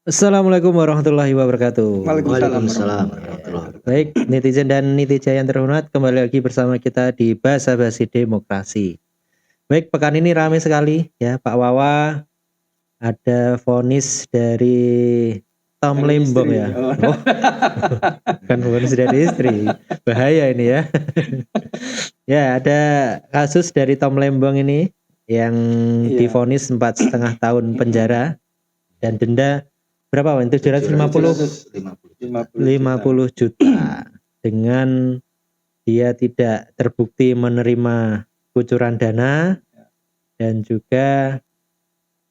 Assalamualaikum warahmatullahi wabarakatuh. Waalaikumsalam warahmatullahi wabarakatuh. Baik, netizen dan netizen yang terhormat, kembali lagi bersama kita di Basa Basi Demokrasi. Baik, pekan ini ramai sekali ya, Pak Wawa. Ada vonis dari Tom Lembong ya. Oh, kan vonis dari istri. Bahaya ini ya. Ya, ada kasus dari Tom Lembong ini yang divonis 4,5 tahun penjara dan denda berapa, Wan? 750 juta dengan dia tidak terbukti menerima kucuran dana dan juga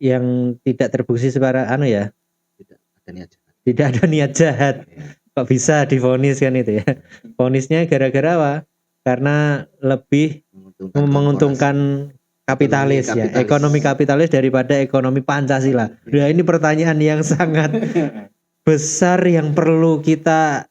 yang tidak terbukti secara tidak ada niat jahat. Kok bisa divonis kan itu ya? Vonisnya gara-gara apa? Karena lebih menguntungkan kapitalis ya, ekonomi kapitalis daripada ekonomi Pancasila. Nah, ini pertanyaan yang sangat besar yang perlu kita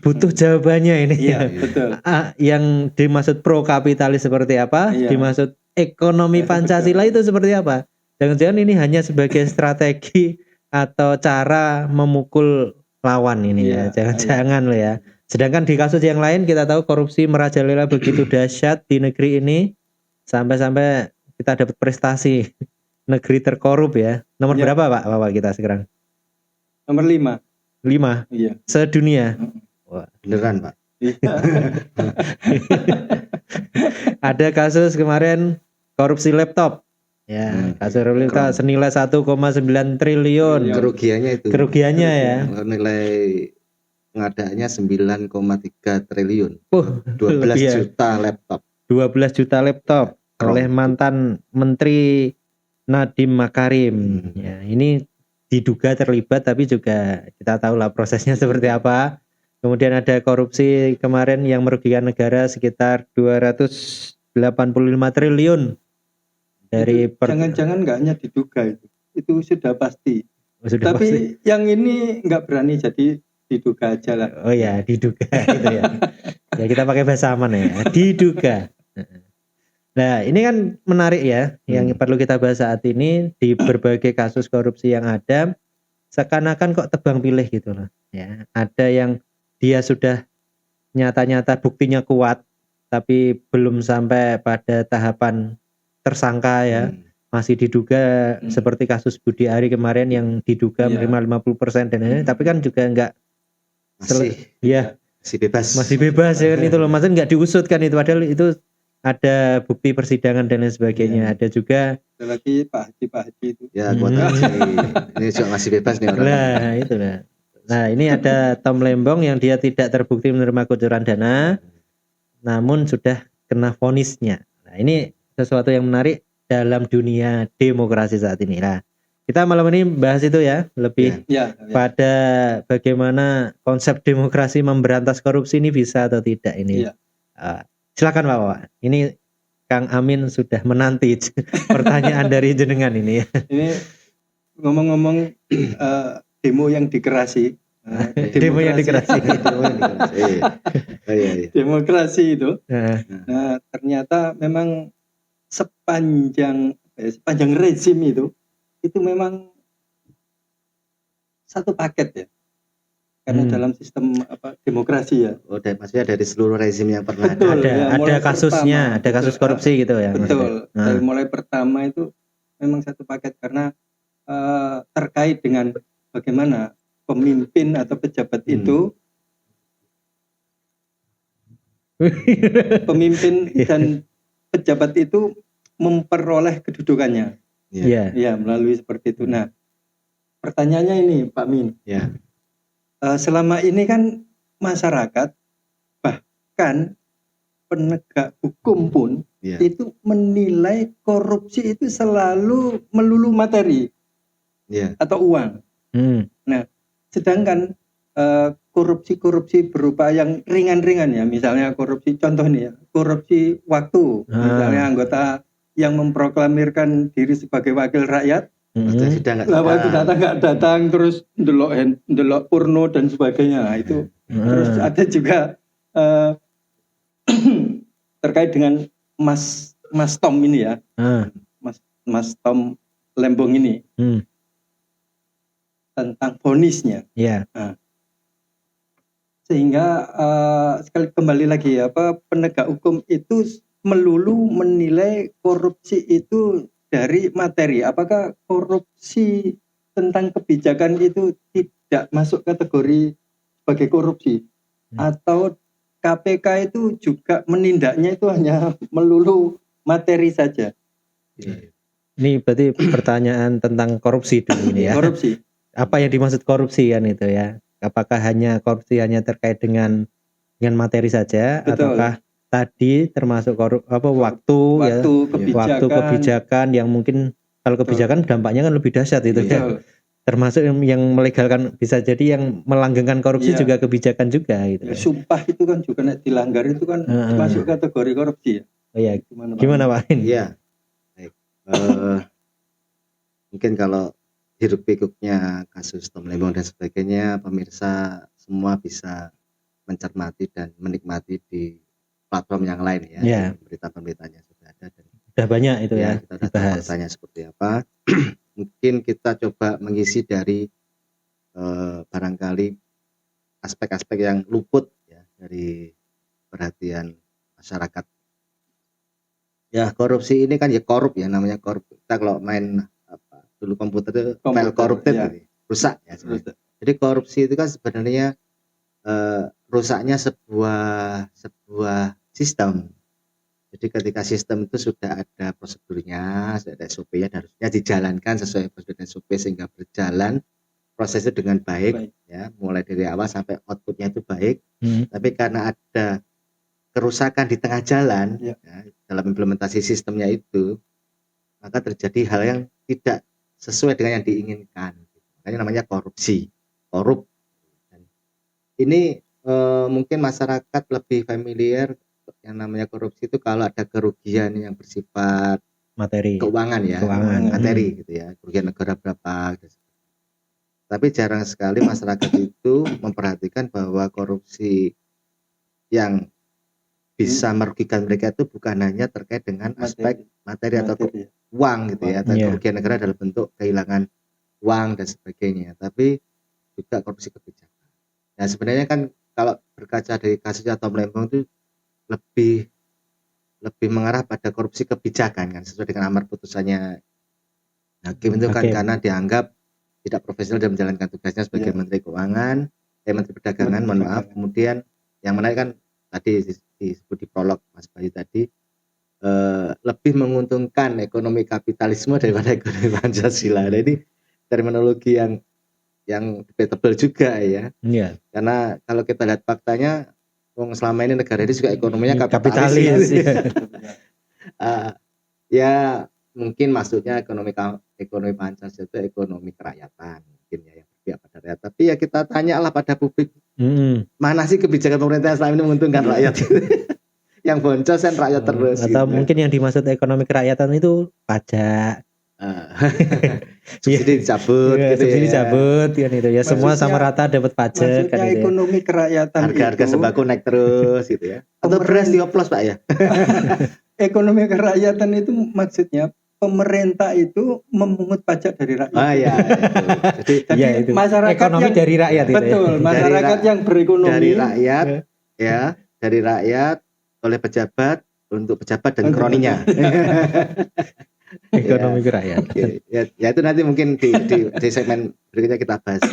butuh jawabannya ini. Iya, betul. Yang dimaksud pro kapitalis seperti apa? Iya. Dimaksud ekonomi Pancasila itu seperti apa? Jangan-jangan ini hanya sebagai strategi atau cara memukul lawan ini ya. Jangan-jangan loh ya. Sedangkan di kasus yang lain kita tahu korupsi merajalela begitu dahsyat di negeri ini. Sampai-sampai kita dapat prestasi negeri terkorup ya. Nomor berapa Pak Wawa kita sekarang? Nomor 5. 5? Iya. Sedunia? Wah, beneran Pak. Ada kasus kemarin korupsi laptop. Ya, kasus laptop senilai 1,9 triliun. Kerugiannya ya. Nilai pengadaannya 9,3 triliun. 12 ya. juta laptop. 12 juta laptop oleh mantan Menteri Nadiem Makarim. Ya, ini diduga terlibat, tapi juga kita tahu lah prosesnya seperti apa. Kemudian ada korupsi kemarin yang merugikan negara sekitar 285 triliun. Dari jangan-jangan nggak hanya diduga itu sudah pasti. Tapi yang ini nggak berani, jadi diduga aja lah. Oh ya, diduga gitu ya. Ya kita pakai bahasa aman ya, diduga. Nah, ini kan menarik ya, yang perlu kita bahas saat ini di berbagai kasus korupsi yang ada, seakan-akan kok tebang pilih gitu loh. Ya, ada yang dia sudah nyata-nyata buktinya kuat, tapi belum sampai pada tahapan tersangka ya, masih diduga seperti kasus Budi Ari kemarin yang diduga menerima 50% dan lain-lain, tapi kan juga enggak masih bebas ya kan itu loh, maksudnya enggak diusut kan itu, padahal itu ada bukti persidangan dan lain sebagainya. Ada juga lagi Pak Haji itu. Ya, kuota ini juga masih bebas nih orang. Nah, itu lah. Nah, ini ada Tom Lembong yang dia tidak terbukti menerima kucuran dana, namun sudah kena vonisnya. Nah, ini sesuatu yang menarik dalam dunia demokrasi saat ini. Nah, kita malam ini bahas itu ya, lebih pada bagaimana konsep demokrasi memberantas korupsi ini bisa atau tidak ini. Silakan Pak Wawa. Ini Kang Amin sudah menanti pertanyaan dari jenengan ini. Ini ngomong-ngomong demo yang dikerasi. Demo yang dikerasi. Demokrasi itu. Nah, ternyata memang sepanjang rezim itu memang satu paket ya. Karena dalam sistem demokrasi ya. Oh, maksudnya dari seluruh rezim yang pernah ada kasusnya, ada kasus korupsi gitu ya. Betul. Dari mulai pertama itu memang satu paket karena terkait dengan bagaimana pemimpin atau pejabat itu pemimpin dan pejabat itu memperoleh kedudukannya. Ya, melalui seperti itu. Nah, pertanyaannya ini Pak Min. Selama ini kan masyarakat bahkan penegak hukum pun itu menilai korupsi itu selalu melulu materi atau uang. Nah, sedangkan korupsi berupa yang ringan-ringan ya, misalnya korupsi, contoh nih ya, korupsi waktu, misalnya anggota yang memproklamirkan diri sebagai wakil rakyat, waktu datang nggak datang, terus ndelok porno dan sebagainya. Nah, itu terus ada juga terkait dengan Mas Tom ini ya, Mas Tom Lembong ini. tentang vonisnya. Ya. Nah, sehingga sekali kembali lagi ya, penegak hukum itu melulu menilai korupsi itu dari materi. Apakah korupsi tentang kebijakan itu tidak masuk kategori sebagai korupsi, atau KPK itu juga menindaknya itu hanya melulu materi saja? Ini berarti pertanyaan tentang korupsi dulu ini ya. Korupsi. Apa yang dimaksud korupsi kan itu ya? Apakah korupsi hanya terkait dengan materi saja, Betul. ataukah tadi termasuk waktu ya, kebijakan yang mungkin kalau kebijakan dampaknya kan lebih dahsyat itu ya. Termasuk yang melegalkan, bisa jadi yang melanggengkan korupsi juga kebijakan juga gitu. Ya, sumpah itu kan juga dilanggar itu kan masuk kategori korupsi ya. Oh ya. Gimana Pak? Iya. Baik. Mungkin kalau hiruk pikuknya kasus Tom Lembong dan sebagainya, pemirsa semua bisa mencermati dan menikmati di platform yang lain ya. Yeah. Berita-beritanya sudah ada dan sudah banyak itu ya. Kita sudah tahu faktanya seperti apa. Mungkin kita coba mengisi dari barangkali aspek-aspek yang luput ya dari perhatian masyarakat. Ya, korupsi ini kan ya korup ya, namanya korup. Kita kalau main dulu komputer itu file corrupted ya. Gitu, rusak ya sebenarnya. Jadi korupsi itu kan sebenarnya rusaknya sebuah sistem. Jadi ketika sistem itu sudah ada prosedurnya, sudah ada SOP-nya, harusnya dijalankan sesuai prosedur SOP sehingga berjalan prosesnya dengan baik ya, mulai dari awal sampai outputnya itu baik. Tapi karena ada kerusakan di tengah jalan ya, dalam implementasi sistemnya itu, maka terjadi hal yang tidak sesuai dengan yang diinginkan. Makanya namanya korupsi, korup. Dan ini mungkin masyarakat lebih familiar yang namanya korupsi itu kalau ada kerugian yang bersifat materi, keuangan ya, materi gitu ya, kerugian negara berapa gitu. Tapi jarang sekali masyarakat itu memperhatikan bahwa korupsi yang bisa merugikan mereka itu bukan hanya terkait dengan aspek materi atau uang gitu ya, atau kerugian negara dalam bentuk kehilangan uang dan sebagainya, tapi juga korupsi kebijakan. Nah sebenarnya kan kalau berkaca dari kasusnya Tom Lembong itu lebih mengarah pada korupsi kebijakan kan, sesuai dengan amar putusannya hakim itu kan, karena dianggap tidak profesional dalam menjalankan tugasnya sebagai Menteri Keuangan, Menteri Perdagangan, mohon maaf. Kemudian yang menarik kan tadi disebut di prolog Mas Bayu tadi, lebih menguntungkan ekonomi kapitalisme daripada ekonomi Pancasila. Jadi terminologi yang debatable juga ya. Karena kalau kita lihat faktanya, selama ini negara ini juga ekonominya kapitalis. Ya mungkin maksudnya ekonomi Pancasila itu ekonomi kerakyatan mungkin ya, yang berpihak pada rakyat. Tapi ya kita tanyalah pada publik, mana sih kebijakan pemerintah selama ini menguntungkan rakyat? Yang boncos kan rakyat terus. Atau gitu, mungkin yang dimaksud ekonomi kerakyatan itu pajak. Subsidi dicabut gitu subsidi dicabut kan itu ya, semua sama rata dapat pajak kan itu. Ekonomi kerakyatan harga sembako naik terus gitu ya. Atau beras dioplos Pak ya. Ekonomi kerakyatan itu maksudnya pemerintah itu memungut pajak dari rakyat. Iya. Jadi masyarakat ekonomi dari rakyat. Betul, itu ya. Masyarakat yang berekonomi dari rakyat ya, dari rakyat oleh pejabat untuk pejabat dan kroninya. Ekonomi kerakyatan. Ya itu nanti mungkin di segmen berikutnya kita bahas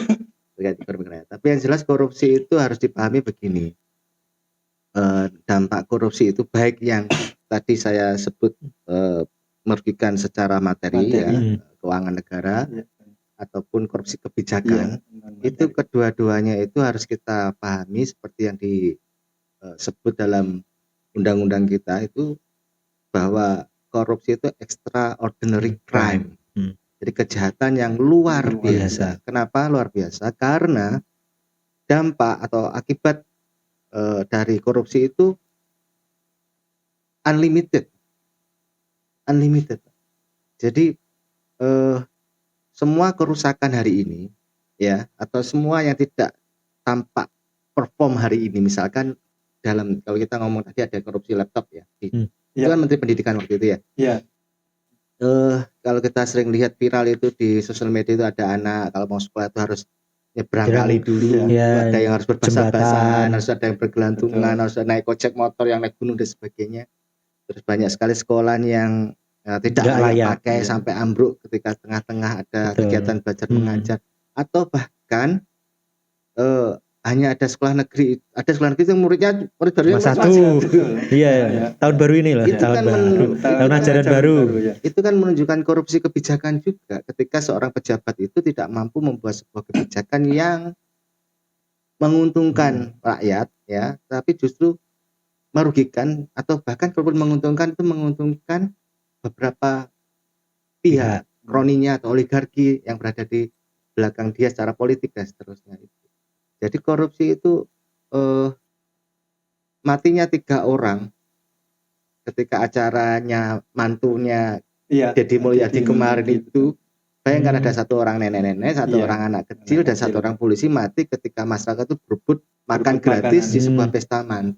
terkait ekonomi kerakyatan. Tapi yang jelas korupsi itu harus dipahami begini. Dampak korupsi itu baik yang tadi saya sebut merugikan secara materi. Ya, keuangan negara ataupun korupsi kebijakan, itu kedua-duanya itu harus kita pahami seperti yang disebut dalam undang-undang kita itu, bahwa korupsi itu extraordinary crime. Jadi kejahatan yang luar biasa. Kenapa luar biasa? Karena dampak atau akibat dari korupsi itu unlimited. Jadi semua kerusakan hari ini ya, atau semua yang tidak tampak perform hari ini, misalkan kalau kita ngomong tadi ada korupsi laptop ya, itu kan Menteri Pendidikan waktu itu ya. Kalau kita sering lihat viral itu di sosial media itu ada anak kalau mau sekolah itu harus nyebrang kali dulu, ada yang harus berbahasa-bahasan, harus ada yang bergelantungan, harus ada naik ojek motor yang naik gunung dan sebagainya. Terus banyak sekali sekolah yang tidak layak pakai sampai ambruk ketika tengah-tengah ada kegiatan belajar mengajar, atau bahkan hanya ada sekolah negeri yang murid baru satu. Iya, tahun baru ini loh. Itu tahun ajaran baru. Itu kan menunjukkan korupsi kebijakan juga ketika seorang pejabat itu tidak mampu membuat sebuah kebijakan yang menguntungkan rakyat ya, tapi justru merugikan, atau bahkan kalaupun menguntungkan itu menguntungkan beberapa pihak, kroninya atau oligarki yang berada di belakang dia secara politik dan seterusnya. Jadi korupsi itu matinya 3 orang ketika acaranya mantunya Deddy Mulyadi kemarin itu. Bayangkan ada 1 orang nenek-nenek, 1 orang anak kecil dan 1 orang polisi mati ketika masyarakat itu berebut makan gratis di sebuah pesta manten.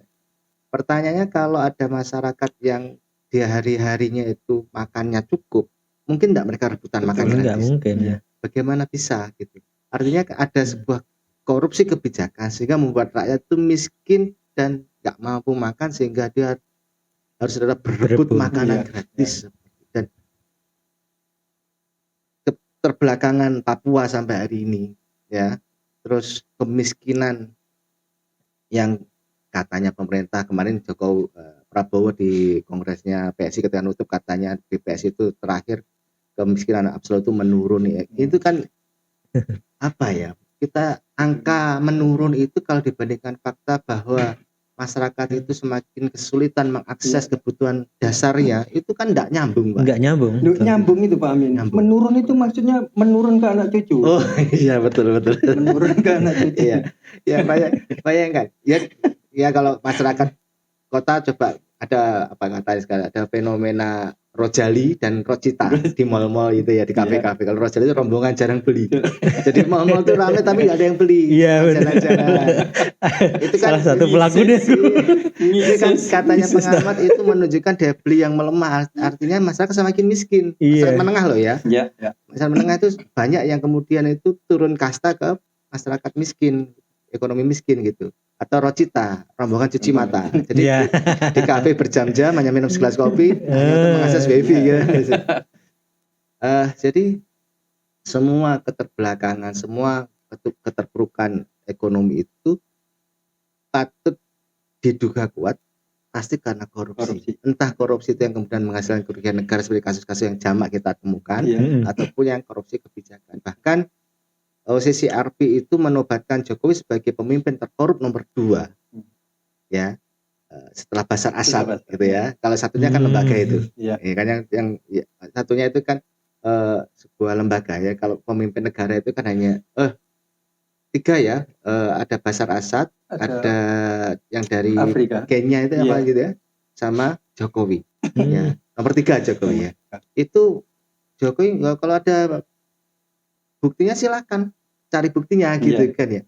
Pertanyaannya, kalau ada masyarakat yang di hari-harinya itu makannya cukup, mungkin enggak mereka rebutan makan gratis? Enggak mungkin ya. Bagaimana bisa gitu? Artinya ada sebuah korupsi kebijakan sehingga membuat rakyat itu miskin dan nggak mampu makan sehingga dia harus berebut makanan gratis. Dan keterbelakangan Papua sampai hari ini ya, terus kemiskinan yang katanya pemerintah kemarin Prabowo di kongresnya PSI ketika nutup katanya di PSI itu terakhir kemiskinan absolut itu menurun ya. Itu kan apa ya? Kita angka menurun itu kalau dibandingkan fakta bahwa masyarakat itu semakin kesulitan mengakses kebutuhan dasarnya, itu kan enggak nyambung, Pak. Enggak nyambung. Nyambung itu Pak Amin. Menurun itu maksudnya menurun ke anak cucu. Oh iya betul. Menurun ke anak cucu. Iya bayangkan. Ya kalau masyarakat kota coba ada apa katanya sekarang, ada fenomena Rojali dan Rocita di mal-mal itu ya, di kafe-kafe. Kalau Rojali itu rombongan jarang beli. Jadi mal-mal itu ramai tapi nggak ada yang beli. Iya, jalan-jalan. Itu kan salah satu pelaku deh. Itu kan katanya pengamat itu menunjukkan daya beli yang melemah. Artinya masyarakat semakin miskin. Masyarakat menengah loh ya. Masyarakat menengah itu banyak yang kemudian itu turun kasta ke masyarakat miskin, ekonomi miskin gitu. Atau Rocita, rombongan cuci mata. Jadi di kafe berjam-jam hanya minum segelas kopi hanya untuk mengakses wifi ya. Jadi semua keterbelakangan, semua keterpurukan ekonomi itu patut diduga kuat pasti karena korupsi. Entah korupsi itu yang kemudian menghasilkan kerugian negara seperti kasus-kasus yang jamak kita temukan, ataupun yang korupsi kebijakan. Bahkan CCRP itu menobatkan Jokowi sebagai pemimpin terkorup nomor 2 ya, setelah Bashar Assad gitu ya. Kalau satunya kan lembaga itu ya kan yang satunya itu kan sebuah lembaga ya. Kalau pemimpin negara itu kan hanya 3 ya, ada Bashar Assad, ada yang dari Afrika, Kenya itu apa gitu ya, sama Jokowi ya. Nomor 3 Jokowi ya. Itu Jokowi kalau ada buktinya silakan cari buktinya gitu kan ya.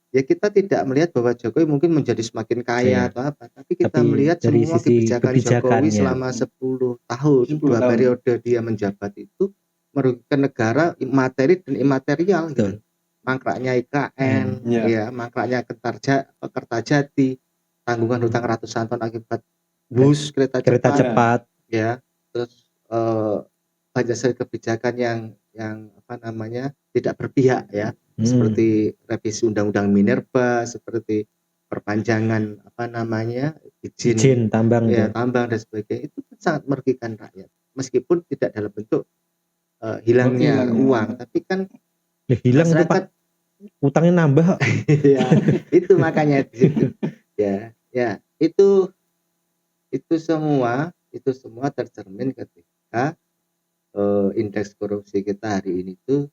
Ya kita tidak melihat bahwa Jokowi mungkin menjadi semakin kaya atau apa, tapi kita melihat semua kebijakan Jokowi selama 10 tahun, 2 periode dia menjabat itu merugikan negara materi dan imaterial gitu. Mangkraknya IKN, ya, mangkraknya Kertajati, tanggungan hutang ratusan ton akibat bus kereta cepat ya. Terus banyak sekali kebijakan yang apa namanya tidak berpihak ya, seperti revisi undang-undang minerba, seperti perpanjangan apa namanya izin tambang ya, tambang dan sebagainya. Itu sangat merugikan rakyat meskipun tidak dalam bentuk hilangnya uang, tapi kan hilang masyarakat utangnya nambah. Ya itu makanya di situ ya itu semua tercermin ketika indeks korupsi kita hari ini tuh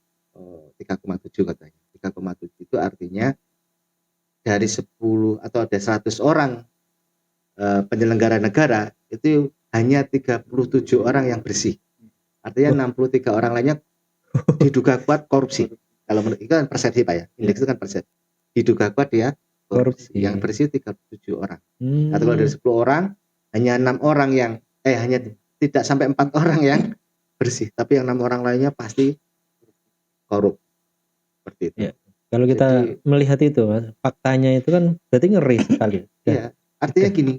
3,7 katanya. 3,7 itu artinya dari 10 atau ada 100 orang penyelenggara negara itu hanya 37 orang yang bersih. Artinya 63 orang lainnya diduga kuat korupsi. Kalau menurut itu kan persepsi Pak ya. Indeks itu kan persepsi. Diduga kuat dia korupsi. Yang bersih 37 orang. Atau kalau dari 10 orang hanya 6 orang yang hanya tidak sampai 4 orang yang bersih, tapi yang 6 orang lainnya pasti korup. Seperti itu. Ya. Kalau kita melihat itu, Mas, faktanya itu kan berarti ngeri sekali. Iya, artinya gini.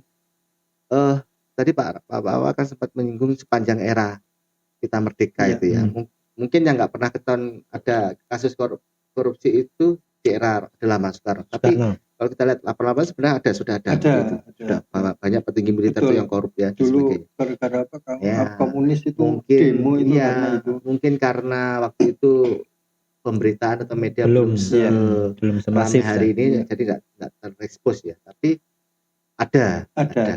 Tadi Pak Wawa kan sempat menyinggung sepanjang era kita merdeka itu ya. Mungkin yang nggak pernah ketahuan ada kasus korupsi itu di era lama sekarang. Tapi kalau kita lihat laporan sebenarnya sudah ada. Sudah banyak petinggi militer itu yang korup ya. Dulu gara-gara apa komunis itu mungkin, demo itu itu. Mungkin karena waktu itu pemberitaan atau media belum semasif hari ini, jadi nggak terekspos ya. Tapi ada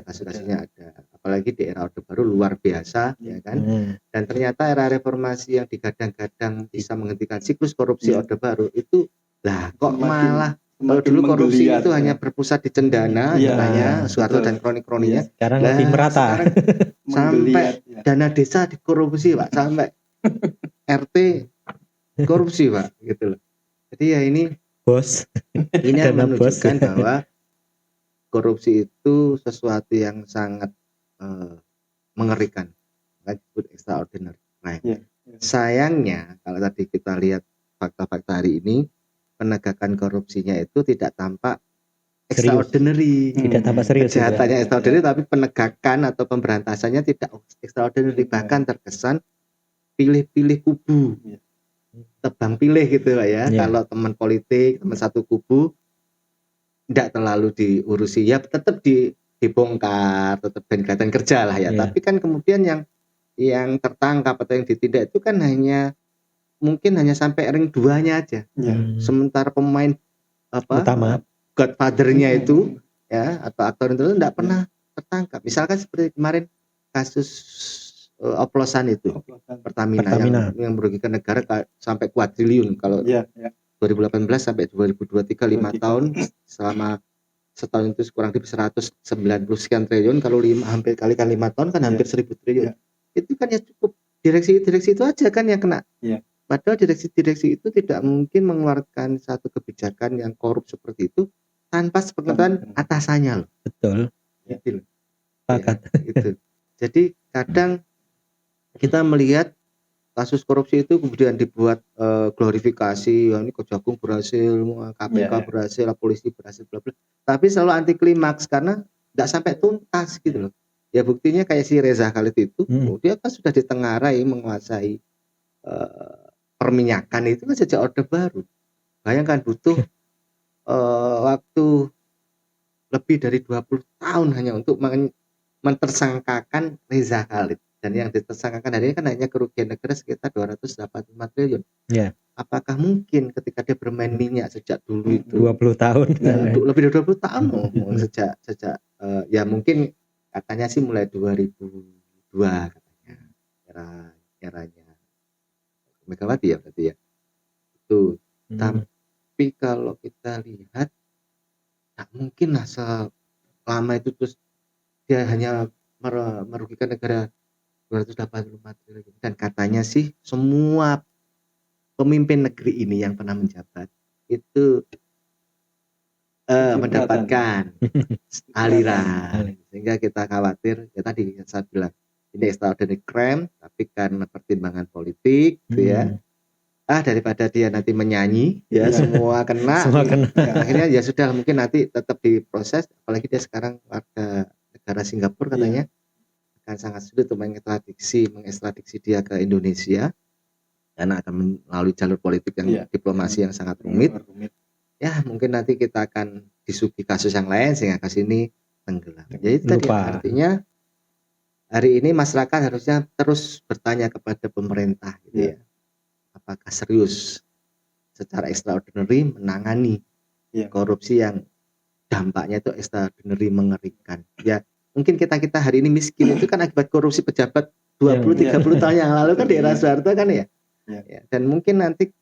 kasus-kasusnya ada. Apalagi di era Orde Baru luar biasa ya kan. Dan ternyata era reformasi yang digadang-gadang bisa menghentikan siklus korupsi Orde Baru itu lah kok malah kalau dulu korupsi itu hanya berpusat di Cendana katanya Soeharto dan kronik-kroniknya. Sekarang lebih merata. Sampai dana desa dikorupsi Pak, sampai RT korupsi Pak gitu loh. Jadi ya ini bos. Ini menunjukkan bahwa korupsi itu sesuatu yang sangat mengerikan, disebut extraordinary crime. Sayangnya kalau tadi kita lihat fakta-fakta hari ini, penegakan korupsinya itu tidak tampak extraordinary, tidak tampak serius. Kejahatannya extraordinary, tapi penegakan atau pemberantasannya tidak extraordinary, bahkan terkesan pilih-pilih kubu, tebang pilih gitu Pak ya. Kalau teman politik, teman satu kubu tidak terlalu diurusi ya, tetap dibongkar, tetap kelihatan kerja lah ya. Tapi kan kemudian yang tertangkap atau yang ditindak itu kan mungkin hanya sampai ring 2-nya aja. Sementara pemain utama, godfather-nya itu ya atau aktor itu tidak pernah tertangkap. Misalkan seperti kemarin kasus oplosan itu Pertamina. Yang merugikan negara sampai kuadriliun kalau 2018 sampai 2023 5 tahun, selama setahun itu kurang lebih 190 sekian triliun, kalau hampir kalikan 5 tahun kan hampir 1000 triliun. Itu kan ya cukup direksi itu aja kan yang kena. Padahal direksi itu tidak mungkin mengeluarkan satu kebijakan yang korup seperti itu tanpa sepengetahuan atasannya loh. Betul. Gitu loh. Gitu. Jadi kadang kita melihat kasus korupsi itu kemudian dibuat glorifikasi, ini Kejagung berhasil, KPK berhasil, polisi berhasil, bla bla. Tapi selalu anti klimaks karena nggak sampai tuntas gitu loh. Ya buktinya kayak si Reza Khalid itu, dia kan sudah ditengarai menguasai perminyakan itu kan sejak Orde Baru. Bayangkan butuh waktu lebih dari 20 tahun hanya untuk mentersangkakan Reza Khalid. Dan yang ditersangkakan hari ini kan hanya kerugian negara sekitar 285 triliun. Apakah mungkin ketika dia bermain minyak sejak dulu itu 20 tahun? Lebih dari 20 tahun sejak ya mungkin katanya sih mulai 2002 katanya eranya Megawati ya berarti ya. Itu. Tapi kalau kita lihat tak mungkin lah selama itu terus dia hanya merugikan negara 285 triliun. Dan katanya sih semua pemimpin negeri ini yang pernah menjabat itu mendapatkan aliran, sehingga kita khawatir ya tadi yang saya bilang ini extraordinary crime, tapi karena pertimbangan politik gitu ya, daripada dia nanti menyanyi ya semua kena, ya, akhirnya ya sudah mungkin nanti tetap diproses, apalagi dia sekarang warga negara Singapura katanya akan sangat sulit untuk mengekstradiksi dia ke Indonesia karena akan melalui jalur politik yang diplomasi yang sangat rumit. Ya mungkin nanti kita akan disuguhi kasus yang lain sehingga kasus ini tenggelam. Jadi tadi artinya hari ini masyarakat harusnya terus bertanya kepada pemerintah gitu ya. Apakah serius secara extraordinary menangani korupsi yang dampaknya itu extraordinary mengerikan. Ya mungkin kita hari ini miskin itu kan akibat korupsi pejabat 20-30 tahun yang lalu kan di era Soeharto kan ya. Dan mungkin nanti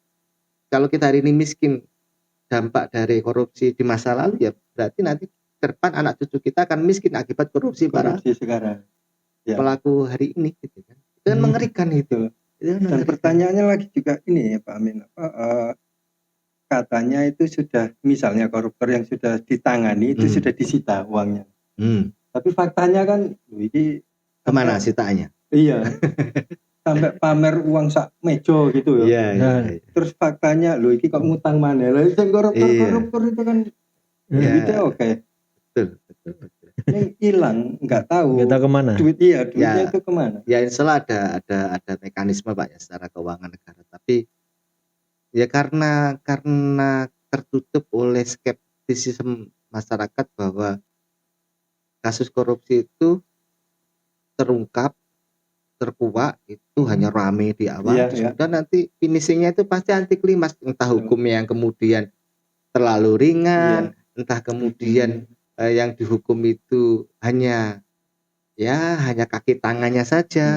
kalau kita hari ini miskin dampak dari korupsi di masa lalu ya berarti nanti ke depan anak cucu kita akan miskin akibat korupsi para sekarang. Pelaku hari ini gitu kan. Itu kan mengerikan itu. Dan pertanyaannya lagi juga ini ya Pak Amin, katanya itu sudah misalnya koruptor yang sudah ditangani itu sudah disita uangnya. Tapi faktanya kan ini kemana sitanya? Iya. sampai pamer uang sak mejo gitu ya. Terus faktanya lo iki kok ngutang mana? Lah sing koruptor itu kan duitnya oke. Betul. Ini hilang, nggak tahu kemana. Duitnya itu kemana? Ya insya ada mekanisme Pak ya secara keuangan negara. Tapi ya karena tertutup oleh skeptisisme masyarakat bahwa kasus korupsi itu terungkap, terkuak itu hanya rame di awal, dan nanti finishingnya itu pasti anti klimaks, entah hukumnya yang kemudian terlalu ringan, entah kemudian yang dihukum itu hanya kaki tangannya saja.